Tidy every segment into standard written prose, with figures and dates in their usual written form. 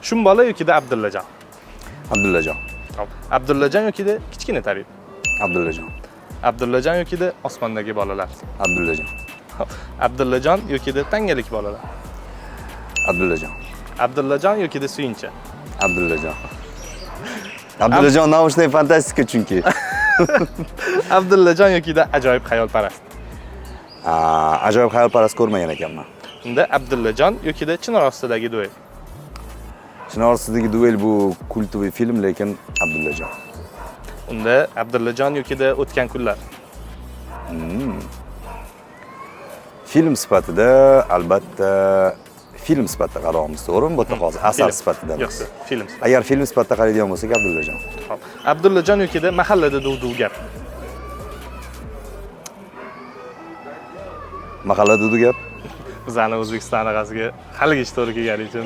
Shun bola yokida Abdullajon. Abdullajon. Abdullajon yokida kichkina tabib. Abdullajon. Abdullajon yokida osmondagi bolalar. Abdullajon. Abdullajon yokida tangalik bolalar. Abdullajon. Abdullajon yokida suyunchi. Abdullajon. Abdullajon namushday fantastika chunki. Abdullajon yokida ajoyib xayolparast. Ajoyib xayolparast ko'rmagan ekanman. Unda Abdullajon yokida Chinor ostidagi duel. Chinor ostidagi duel bu kultoviy film, lekin Abdullajon. Unda Abdullajon yokida o'tgan kunlar. Film sifatida albatta film sifatida qaraymiz, to'g'rimi? Bu yerda hozir asar sifatida Yo'q, emas. film. Agar film sifatida qaraydigan bo'lsak, Abdullajon. Xo'p. Abdullajon yokida mahallada duv-duv gap. Mahalla dudu gap. Bizani O'zbekiston arasiga haligacha to'g'ri kelgani uchun.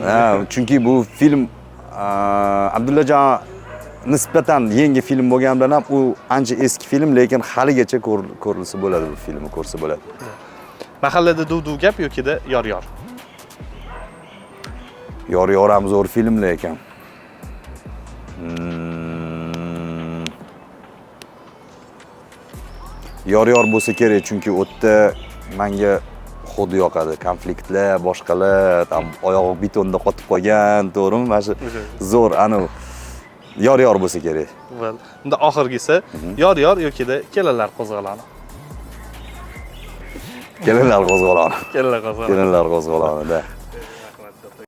Chunki bu film Abdullajon nisbatan yangi film bo'lgani bilan ham u ancha eski film, lekin haligacha ko'rilsa bo'ladi, bu filmni ko'rsa bo'ladi. Mahallada duv-duv gap yokida yor-yor. Yor-yor ham zo'r film lekin. Yor-yor bo'lsa kerak, chunki u yerda menga xuddi yoqadi. Konfliktlar, boshqalar, tam oyog'i betonda qotib qolgan, to'g'rimi? Mana shu zo'r, ana yor-yor bo'lsa kerak. Unda oxirgisi yor-yor yokida kelinlar qo'zg'aloni. Kelinlar qo'zg'oloni. Kelinlar qo'zg'aloni. Kelinlar qo'zg'olonida.